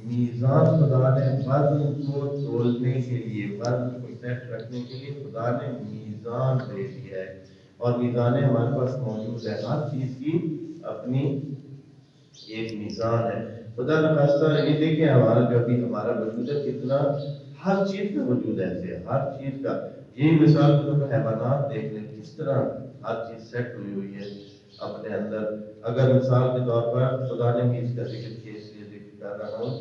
میزان خدا نے وزن کو تولنے کے لیے، وزن کو سیٹ رکھنے کے لیے خدا نے میزان دے دیا ہے، اور میزان ہمارے پاس موجود ہے۔ ہر چیز کی اپنی ایک میزان ہے۔ خدا نخواستہ یہ دیکھیں ہمارا جو ابھی ہمارا وجود ہے کتنا، ہر چیز کا وجود ہے، ایسے ہر چیز کا، یہی مثال کے طور پر حیوانات دیکھ لیں کس طرح ہر چیز سیٹ ہوئی ہوئی ہے اپنے اندر۔ اگر مثال کے طور پر خدا نے بھی اس کا ذکر کیا، اس لیے ذکر کر رہا ہوں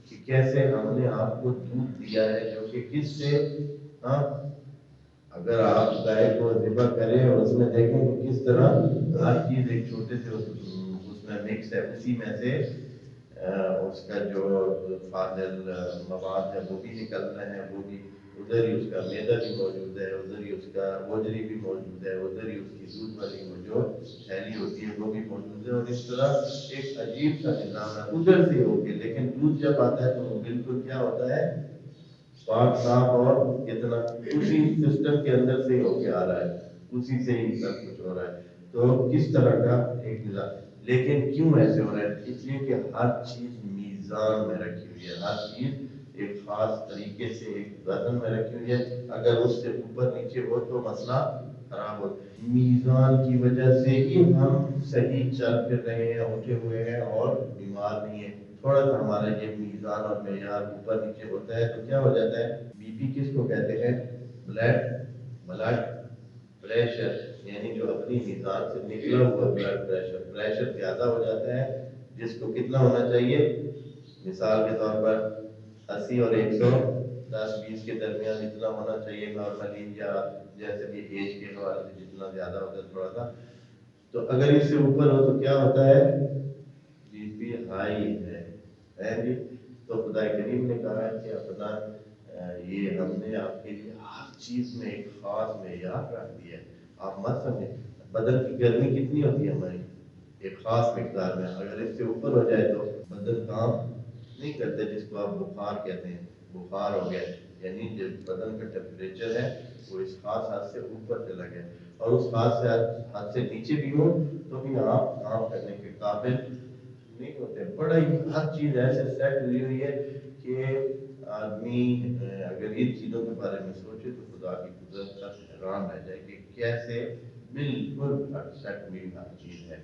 کہ کیسے ہم نے آپ کو دودھ دیا ہے، جو کہ کس سے، ہاں، اگر آپ گائے کو ذبح کریں اور اس میں دیکھیں کہ کس طرح ہر چیز ایک چھوٹے سے اس میں مکس ہے، اسی میں سے اس کا جو فاضل مواد ہے وہ بھی نکل رہے ہیں، وہ بھی ادھر ہی، اس کا میدا بھی موجود ہے، ادھر ہی اس کا اوجری بھی موجود ہے، ادھر ہی اس کی دودھ والی وہ جو تھیلی ہوتی ہے وہ بھی موجود ہے، اور اس طرح ایک عجیب سا نظام ہے ادھر سے ہو کے، لیکن دودھ جب آتا ہے تو وہ بالکل کیا ہوتا ہے، پاک صاف، اور کتنا اسی سسٹم کے اندر سے ہو کے آ رہا ہے، اسی سے ہی سب کچھ ہو رہا ہے۔ تو کس طرح کا ایک نظام، لیکن کیوں ایسے ہو رہا ہے؟ اس لیے کہ ہر چیز میزان میں رکھی ہوئی ہے، ہر چیز ایک خاص طریقے سے ایک وزن میں رکھی ہوئی ہے، اگر اس سے اوپر نیچے ہو تو مسئلہ خراب ہو۔ میزان کی وجہ سے ہی ہم صحیح چل پھر رہے ہیں، اٹھے ہوئے ہیں اور بیمار نہیں ہیں۔ تھوڑا سا ہمارا یہ میزان اور معیار اوپر نیچے ہوتا ہے تو کیا ہو جاتا ہے؟ بی پی کس کو کہتے ہیں؟ بلڈ پریشر، یعنی جو اپنی میزان سے نکلا ہوا بلڈ پریشر، پریشر زیادہ ہو جاتا ہے، جس کو کتنا ہونا چاہیے؟ مثال کے طور پر 80 اور 110-20 کے درمیان اتنا ہونا چاہیے نارملی، یا جیسے بھی ایج کے حوالے سے جتنا زیادہ ہوتا ہے تھوڑا سا، تو اگر اس سے اوپر ہو تو کیا ہوتا ہے؟ بی پی ہائی ہے جی۔ تو خدا کریم نے کہا ہے کہ اپنا یہ ہم نے آپ کے لیے ہر چیز میں ایک خاص معیار رکھ دیا ہے۔ آپ مت سمجھیں بدن کی گرمی کتنی ہوتی ہے ہماری، ایک خاص مقدار میں، اگر اس سے اوپر ہو جائے تو بدن کام نہیں کرتے، جس کو آپ بخار کہتے ہیں، بخار ہو گیا، یعنی جو بدن کا ٹیمپریچر ہے وہ اس خاص حد سے اوپر چلا گیا، اور اس خاص حد سے نیچے بھی ہو تو بھی آپ کام کرنے کے قابل نہیں ہوتے۔ بڑا ہی ہر چیز ایسے سیٹ ہوئی ہوئی ہے کہ آدمی اگر ان چیزوں کے بارے میں سوچے تو خدا کی قدرت کا حیران رہ جائے کہ کیسے بالکل سیٹ ہوئی ہر چیز ہے۔